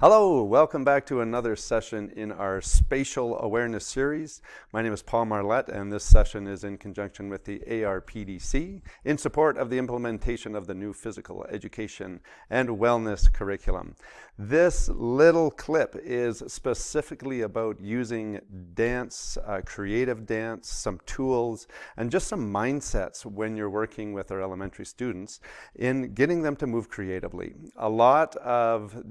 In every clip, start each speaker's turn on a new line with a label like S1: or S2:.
S1: Hello, welcome back to another session in our Spatial Awareness series. My name is Paul Marlette, and this session is in conjunction with the ARPDC in support of the implementation of the new physical education and wellness curriculum. This little clip is specifically about using dance, creative dance, some tools, and just some mindsets when you're working with our elementary students in getting them to move creatively. A lot of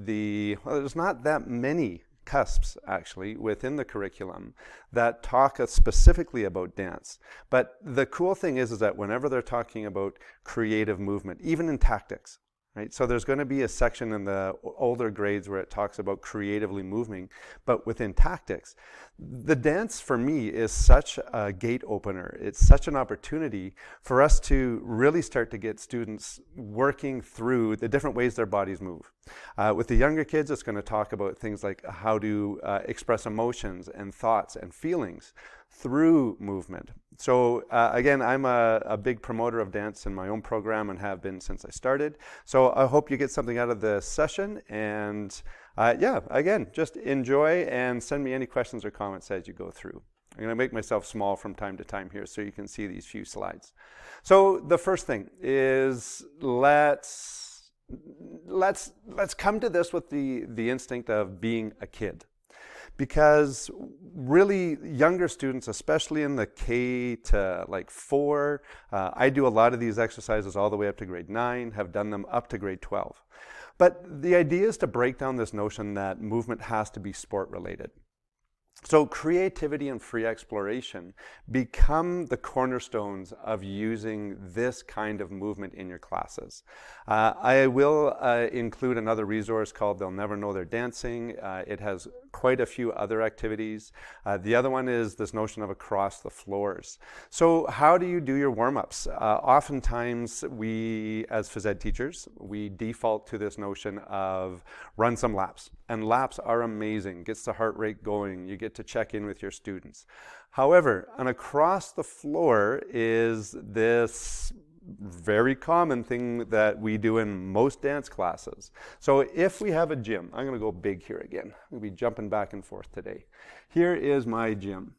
S1: there's not that many cusps actually within the curriculum that talk specifically about dance. But the cool thing is that whenever they're talking about creative movement, even in tactics, right? So there's going to be a section in the older grades where it talks about creatively moving, but within tactics, the dance for me is such a gate opener. It's such an opportunity for us to really start to get students working through the different ways their bodies move. With the younger kids, it's going to talk about things like how to express emotions and thoughts and feelings through movement. So again, I'm a big promoter of dance in my own program and have been since I started. So I hope you get something out of this session, and yeah, again, just enjoy and send me any questions or comments as you go through. I'm going to make myself small from time to time here so you can see these few slides. So the first thing is let's come to this with the instinct of being a kid. Because really younger students, especially in the K to like 4, I do a lot of these exercises all the way up to grade 9, have done them up to grade 12. But the idea is to break down this notion that movement has to be sport related. So creativity and free exploration become the cornerstones of using this kind of movement in your classes. I will include another resource called They'll Never Know They're Dancing. It has quite a few other activities. The other one is this notion of across the floors. So how do you do your warm-ups? Oftentimes we, as phys ed teachers, we default to this notion of run some laps. And laps are amazing, gets the heart rate going, you get to check in with your students. However, an across the floor is this very common thing that we do in most dance classes. So if we have a gym, I'm going to go big here again. I'm going to be jumping back and forth today. Here is my gym.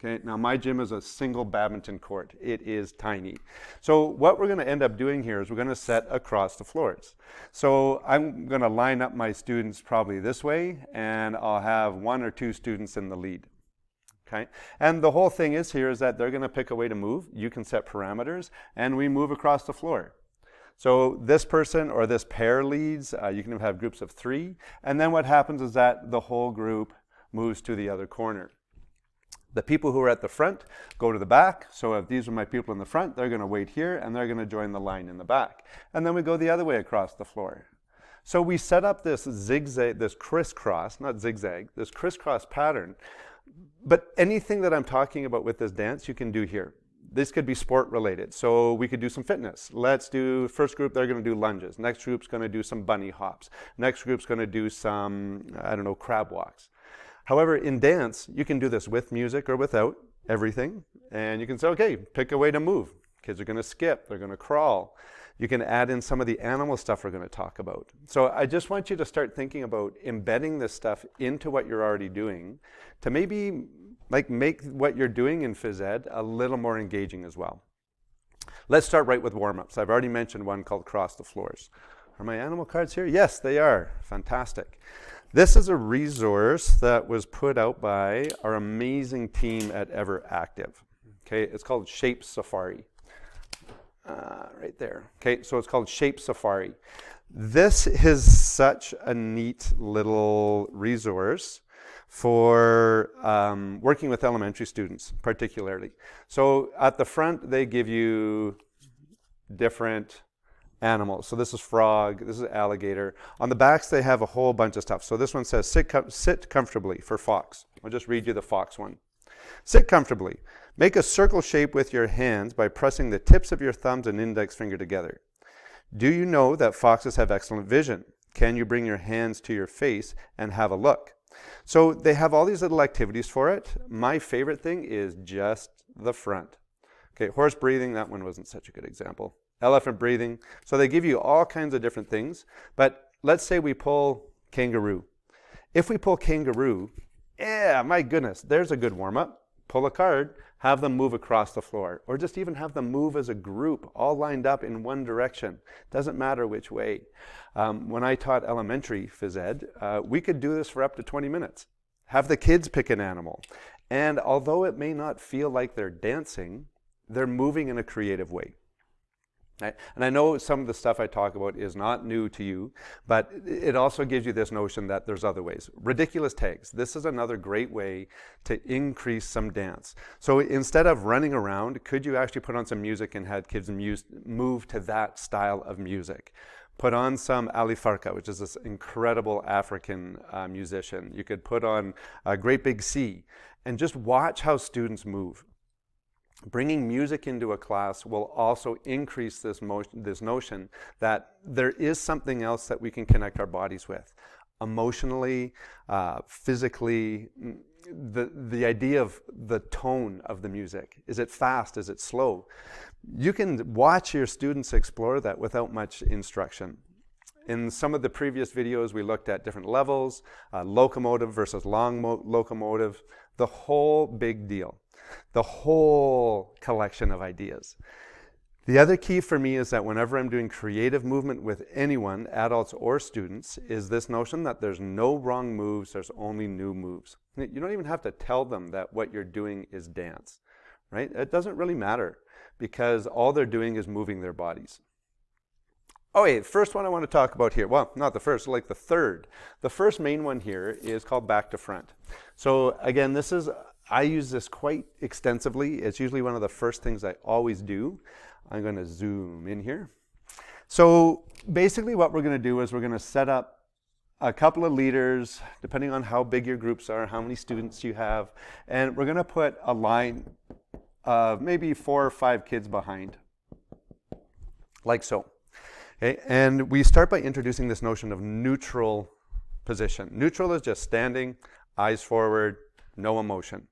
S1: Okay, now my gym is a single badminton court. It is tiny. So what we're going to end up doing here is we're going to set across the floors. So I'm going to line up my students probably this way, and I'll have 1 or 2 students in the lead. Okay, and the whole thing is here is that they're going to pick a way to move. You can set parameters, and we move across the floor. So this person or this pair leads. You can have groups of 3, and then what happens is that the whole group moves to the other corner. The people who are at the front go to the back. So if these are my people in the front, they're going to wait here and they're going to join the line in the back. And then we go the other way across the floor. So we set up this zigzag, this crisscross, not zigzag, this crisscross pattern. But anything that I'm talking about with this dance, you can do here. This could be sport related. So we could do some fitness. Let's do, first group, they're going to do lunges. Next group's going to do some bunny hops. Next group's going to do some, crab walks. However, in dance, you can do this with music or without, everything. And you can say, okay, pick a way to move. Kids are going to skip, they're going to crawl. You can add in some of the animal stuff we're going to talk about. So I just want you to start thinking about embedding this stuff into what you're already doing to maybe make what you're doing in phys ed a little more engaging as well. Let's start right with warm-ups. I've already mentioned one called Cross the Floors. Are my animal cards here? Yes, they are. Fantastic. This is a resource that was put out by our amazing team at Ever Active. Okay, it's called Shape Safari. Right there. Okay, so it's called Shape Safari. This is such a neat little resource for working with elementary students, particularly. So at the front, they give you different animals. So this is frog, this is alligator. On the backs, they have a whole bunch of stuff. So this one says sit comfortably for fox. I'll just read you the fox one. Sit comfortably. Make a circle shape with your hands by pressing the tips of your thumbs and index finger together. Do you know that foxes have excellent vision? Can you bring your hands to your face and have a look? So they have all these little activities for it. My favorite thing is just the front. Okay, horse breathing, that one wasn't such a good example. Elephant breathing. So they give you all kinds of different things. But let's say we pull kangaroo. If we pull kangaroo, yeah, my goodness, there's a good warm-up. Pull a card, have them move across the floor, or just even have them move as a group, all lined up in one direction. Doesn't matter which way. When I taught elementary phys ed, we could do this for up to 20 minutes. Have the kids pick an animal. And although it may not feel like they're dancing, they're moving in a creative way. Right? And I know some of the stuff I talk about is not new to you, but it also gives you this notion that there's other ways. Ridiculous tags. This is another great way to increase some dance. So instead of running around, could you actually put on some music and have kids move to that style of music? Put on some Ali Farka, which is this incredible African musician. You could put on a Great Big Sea and just watch how students move. Bringing music into a class will also increase this notion that there is something else that we can connect our bodies with. Emotionally, physically, the idea of the tone of the music. Is it fast? Is it slow? You can watch your students explore that without much instruction. In some of the previous videos, we looked at different levels, locomotive versus long locomotive, the whole big deal. The whole collection of ideas. The other key for me is that whenever I'm doing creative movement with anyone, adults or students, is this notion that there's no wrong moves, there's only new moves. You don't even have to tell them that what you're doing is dance, right? It doesn't really matter because all they're doing is moving their bodies. Okay, the first one I want to talk about here, well, not the first, like the third. The first main one here is called back to front. So again, I use this quite extensively. It's usually one of the first things I always do. I'm going to zoom in here. So basically what we're going to do is we're going to set up a couple of leaders, depending on how big your groups are, how many students you have, and we're going to put a line of maybe 4 or 5 kids behind, like so. Okay? And we start by introducing this notion of neutral position. Neutral is just standing, eyes forward, no emotion.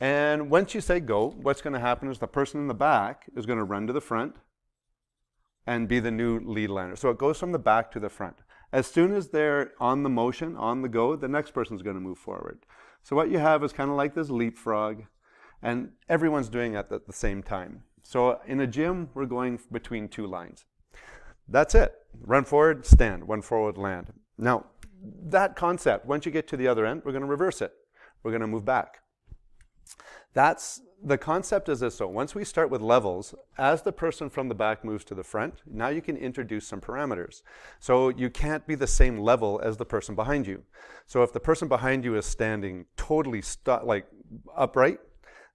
S1: And once you say go, what's going to happen is the person in the back is going to run to the front and be the new lead liner. So it goes from the back to the front. As soon as they're on the motion, on the go, the next person's going to move forward. So what you have is kind of like this leapfrog, and everyone's doing it at the same time. So in a gym, we're going between 2 lines. That's it. Run forward, stand, run forward, land. Now, that concept, once you get to the other end, we're going to reverse it. We're going to move back. The concept is this. So once we start with levels, as the person from the back moves to the front, now you can introduce some parameters. So you can't be the same level as the person behind you. So if the person behind you is standing totally like upright,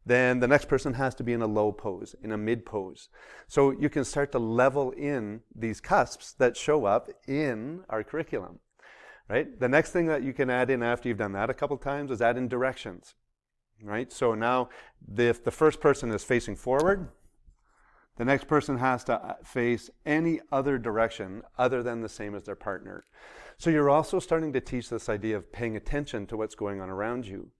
S1: then the next person has to be in a low pose, in a mid pose. So you can start to level in these cusps that show up in our curriculum, right? The next thing that you can add in after you've done that a couple times is add in directions. Right? So now if the first person is facing forward, the next person has to face any other direction other than the same as their partner. So you're also starting to teach this idea of paying attention to what's going on around you.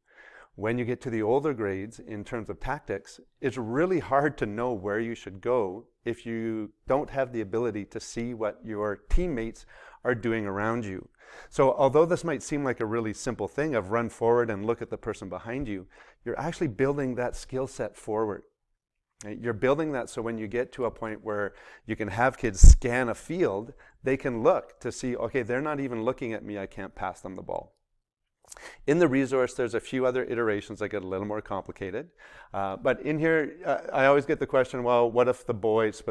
S1: When you get to the older grades in terms of tactics, it's really hard to know where you should go if you don't have the ability to see what your teammates are doing around you. So although this might seem like a really simple thing of run forward and look at the person behind you, you're actually building that skill set forward. Right? You're building that so when you get to a point where you can have kids scan a field, they can look to see, okay, they're not even looking at me, I can't pass them the ball. In the resource, there's a few other iterations that get a little more complicated. But in here, I always get the question, well, what if the boys,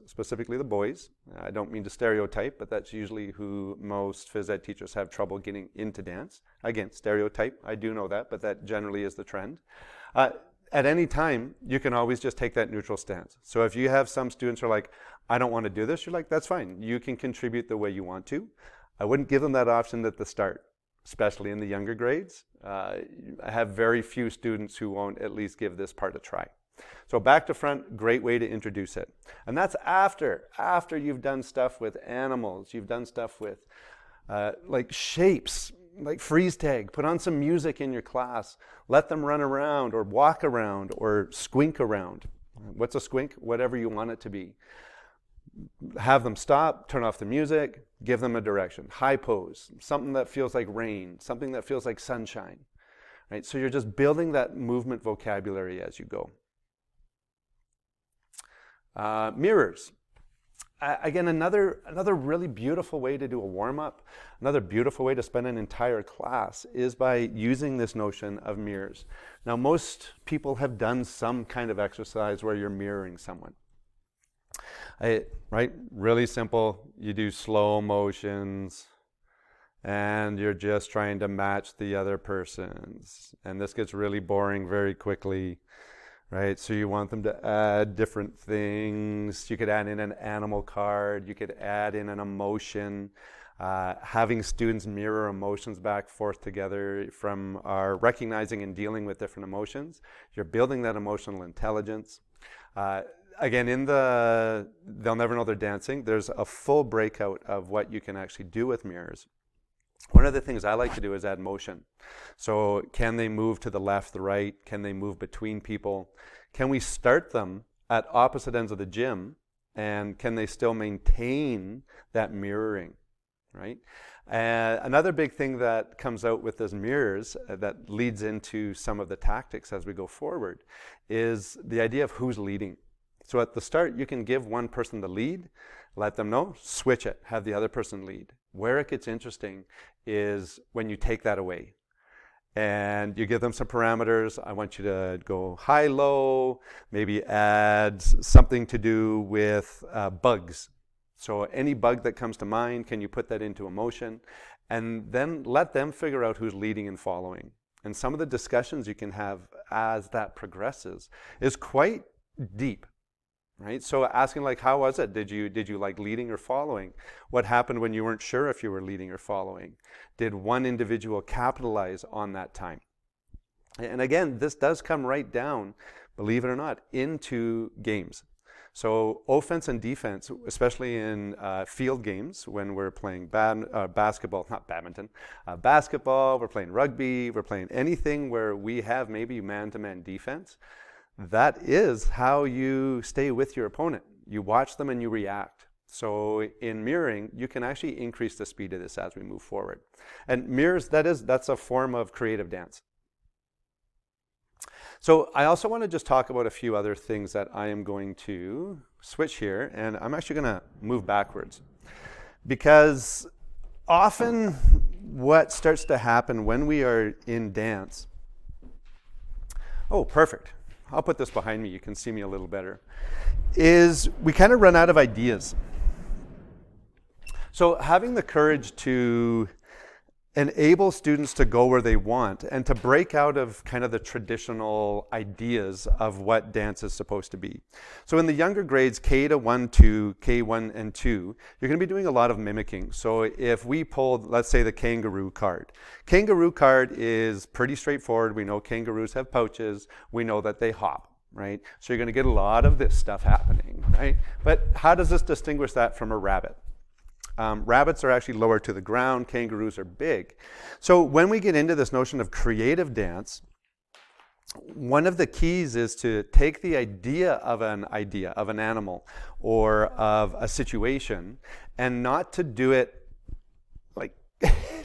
S1: specifically the boys, I don't mean to stereotype, but that's usually who most phys ed teachers have trouble getting into dance. Again, stereotype, I do know that, but that generally is the trend. At any time, you can always just take that neutral stance. So if you have some students who are like, I don't want to do this, you're like, that's fine. You can contribute the way you want to. I wouldn't give them that option at the start, especially in the younger grades. I have very few students who won't at least give this part a try. So back to front, great way to introduce it. And that's after you've done stuff with animals, you've done stuff with like shapes, like freeze tag, put on some music in your class, let them run around or walk around or squink around. What's a squink? Whatever you want it to be. Have them stop, turn off the music, give them a direction. High pose, something that feels like rain, something that feels like sunshine, right? So you're just building that movement vocabulary as you go. Mirrors. Again, another really beautiful way to do a warm-up, another beautiful way to spend an entire class is by using this notion of mirrors. Now, most people have done some kind of exercise where you're mirroring someone. Right? Really simple. You do slow motions, and you're just trying to match the other person's. And this gets really boring very quickly. Right, so you want them to add different things. You could add in an animal card. You could add in an emotion. Having students mirror emotions back and forth together from our recognizing and dealing with different emotions. You're building that emotional intelligence. Again, in the They'll Never Know They're Dancing, there's a full breakout of what you can actually do with mirrors. One of the things I like to do is add motion. So can they move to the left, the right? Can they move between people? Can we start them at opposite ends of the gym? And can they still maintain that mirroring, right? Another big thing that comes out with those mirrors that leads into some of the tactics as we go forward is the idea of who's leading. So at the start, you can give one person the lead, let them know, switch it, have the other person lead. Where it gets interesting is when you take that away and you give them some parameters. I want you to go high, low, maybe add something to do with bugs. So any bug that comes to mind, can you put that into emotion? And then let them figure out who's leading and following. And some of the discussions you can have as that progresses is quite deep. Right? So asking like, how was it? Did you like leading or following? What happened when you weren't sure if you were leading or following? Did one individual capitalize on that time? And again, this does come right down, believe it or not, into games. So offense and defense, especially in field games, when we're playing basketball, not badminton, basketball, we're playing rugby, we're playing anything where we have maybe man-to-man defense. That is how you stay with your opponent. You watch them and you react. So in mirroring, you can actually increase the speed of this as we move forward. And mirrors, that's a form of creative dance. So I also want to just talk about a few other things that I am going to switch here, and I'm actually going to move backwards. Because often what starts to happen when we are in dance, oh, perfect. I'll put this behind me, you can see me a little better, is we kind of run out of ideas. So having the courage to enable students to go where they want and to break out of kind of the traditional ideas of what dance is supposed to be. So in the younger grades, K to 1, 2, K1 and 2, you're going to be doing a lot of mimicking. So if we pulled, let's say, the kangaroo card. Kangaroo card is pretty straightforward. We know kangaroos have pouches. We know that they hop, right? So you're going to get a lot of this stuff happening, right? But how does this distinguish that from a rabbit? Rabbits are actually lower to the ground. Kangaroos are big. So when we get into this notion of creative dance, one of the keys is to take the idea of an animal or of a situation and not to do it like,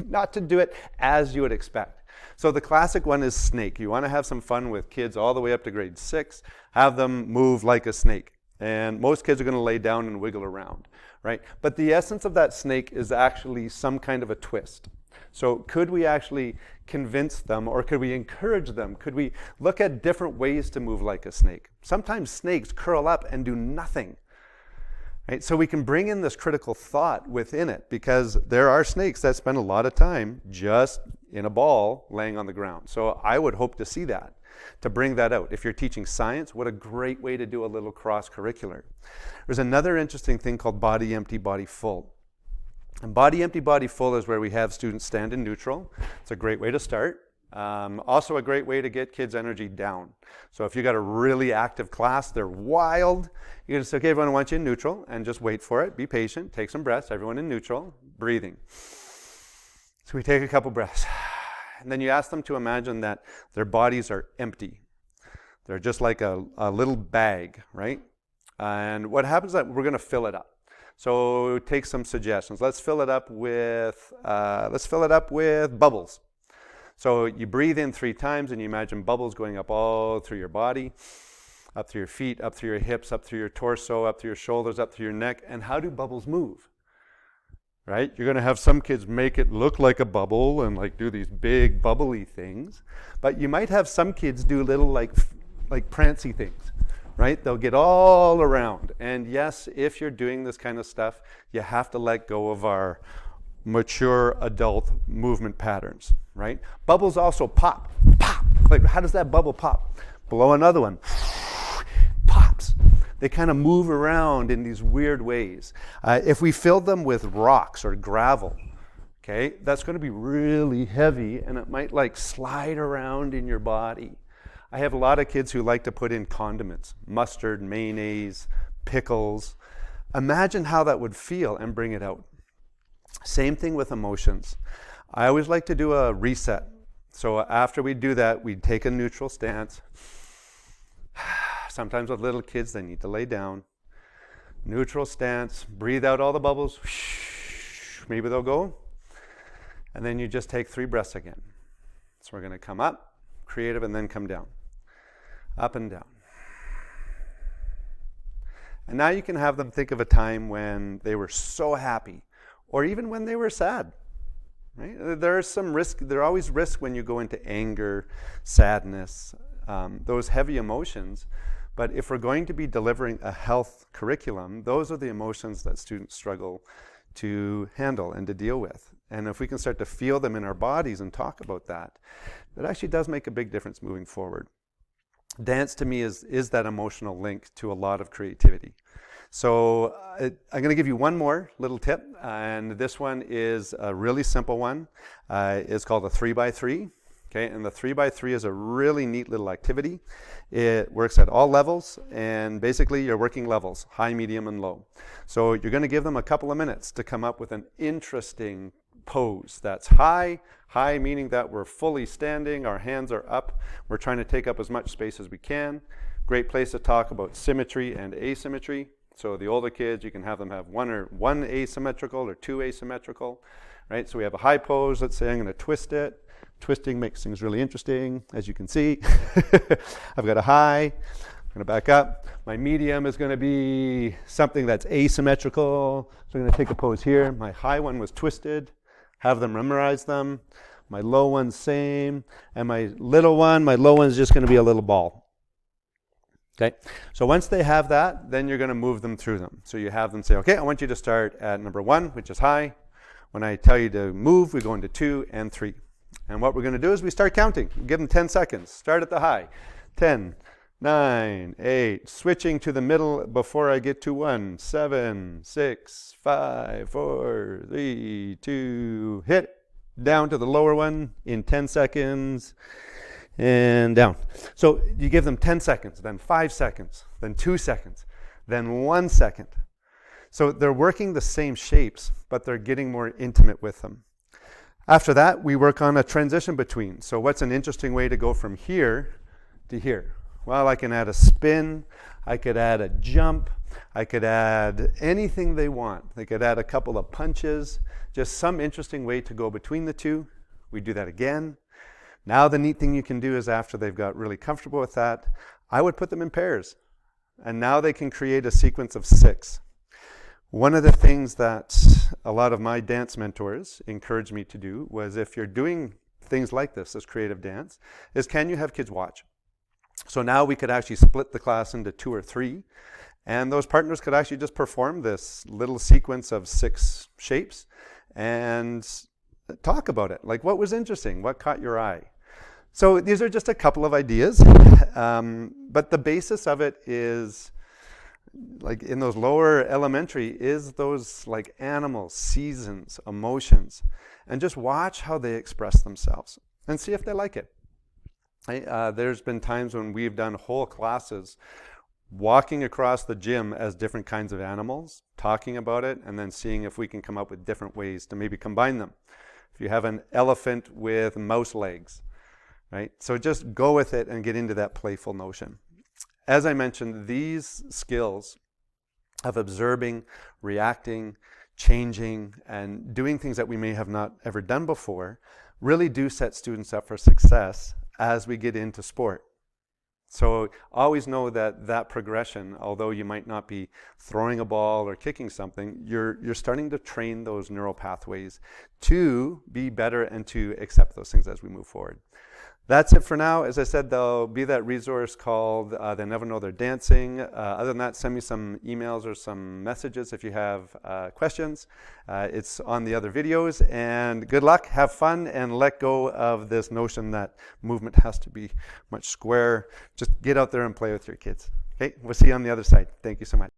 S1: not to do it as you would expect. So the classic one is snake. You want to have some fun with kids all the way up to grade 6, have them move like a snake. And most kids are going to lay down and wiggle around, right? But the essence of that snake is actually some kind of a twist. So could we actually convince them, or could we encourage them? Could we look at different ways to move like a snake? Sometimes snakes curl up and do nothing, right? So we can bring in this critical thought within it, because there are snakes that spend a lot of time just in a ball laying on the ground. So I would hope to see that, to bring that out. If you're teaching science, what a great way to do a little cross-curricular. There's another interesting thing called body empty, body full. And body empty, body full is where we have students stand in neutral. It's a great way to start. Also a great way to get kids' energy down. So if you got a really active class, they're wild, you're going to say, okay, everyone, I want you in neutral, and just wait for it. Be patient. Take some breaths. Everyone in neutral. Breathing. So we take a couple breaths. And then you ask them to imagine that their bodies are empty. They're just like a little bag, right? And what happens is that we're going to fill it up. So take some suggestions. Let's fill it up with bubbles. So you breathe in 3 times and you imagine bubbles going up all through your body, up through your feet, up through your hips, up through your torso, up through your shoulders, up through your neck. And how do bubbles move? Right? You're going to have some kids make it look like a bubble and like do these big bubbly things. But you might have some kids do little like prancy things. Right? They'll get all around. And yes, if you're doing this kind of stuff, you have to let go of our mature adult movement patterns, right? Bubbles also pop. Pop. Like, how does that bubble pop? Blow another one. Pops. They kind of move around in these weird ways. If we fill them with rocks or gravel, okay, that's going to be really heavy and it might like slide around in your body. I have a lot of kids who like to put in condiments, mustard, mayonnaise, pickles. Imagine how that would feel and bring it out. Same thing with emotions. I always like to do a reset. So after we do that, we take a neutral stance. Sometimes with little kids, they need to lay down. Neutral stance, breathe out all the bubbles. Maybe they'll go. And then you just take 3 breaths again. So we're going to come up, creative, and then come down. Up and down. And now you can have them think of a time when they were so happy, or even when they were sad. Right? There's some risk. There are always risks when you go into anger, sadness, those heavy emotions. But if we're going to be delivering a health curriculum, those are the emotions that students struggle to handle and to deal with. And if we can start to feel them in our bodies and talk about that, that actually does make a big difference moving forward. Dance to me is that emotional link to a lot of creativity. So I'm going to give you one more little tip, and this one is a really simple one. It's called a 3x3. Okay, and the 3x3 is a really neat little activity. It works at all levels, and basically you're working levels, high, medium, and low. So you're going to give them a couple of minutes to come up with an interesting pose that's high meaning that we're fully standing, our hands are up, we're trying to take up as much space as we can. Great place to talk about symmetry and asymmetry. So the older kids, you can have them have one asymmetrical or 2 asymmetrical, right? So we have a high pose. Let's say I'm going to twist it. Twisting makes things really interesting, as you can see. I've got a high. I'm going to back up. My medium is going to be something that's asymmetrical. So I'm going to take a pose here. My high one was twisted. Have them memorize them. My low one's same. And my low one's just going to be a little ball. Okay, so once they have that, then you're going to move them through them. So you have them say, okay, I want you to start at number 1, which is high. When I tell you to move, we go into 2 and 3. And what we're going to do is we start counting. Give them 10 seconds. Start at the high. 10, 9, 8. Switching to the middle before I get to 1. 7, 6, 5, 4, 3, 2. Hit. Down to the lower one in 10 seconds. And down. So you give them 10 seconds, then 5 seconds, then 2 seconds, then 1 second. So they're working the same shapes, but they're getting more intimate with them. After that, we work on a transition between. So what's an interesting way to go from here to here? Well, I can add a spin. I could add a jump. I could add anything they want. They could add a couple of punches. Just some interesting way to go between the two. We do that again. Now the neat thing you can do is after they've got really comfortable with that, I would put them in pairs. And now they can create a sequence of 6. One of the things that a lot of my dance mentors encouraged me to do was, if you're doing things like this creative dance, is can you have kids watch? So now we could actually split the class into 2 or 3, and those partners could actually just perform this little sequence of 6 shapes and talk about it. Like, what was interesting? What caught your eye? So these are just a couple of ideas, but the basis of it is, like in those lower elementary, is those like animals, seasons, emotions, and just watch how they express themselves and see if they like it. There's been times when we've done whole classes walking across the gym as different kinds of animals, talking about it, and then seeing if we can come up with different ways to maybe combine them. If you have an elephant with mouse legs, right? So just go with it and get into that playful notion. As I mentioned, these skills of observing, reacting, changing, and doing things that we may have not ever done before really do set students up for success as we get into sport. So always know that that progression, although you might not be throwing a ball or kicking something, you're starting to train those neural pathways to be better and to accept those things as we move forward. That's it for now. As I said, there'll be that resource called They Never Know They're Dancing. Other than that, send me some emails or some messages if you have questions. It's on the other videos. And good luck, have fun, and let go of this notion that movement has to be much square. Just get out there and play with your kids. Okay, we'll see you on the other side. Thank you so much.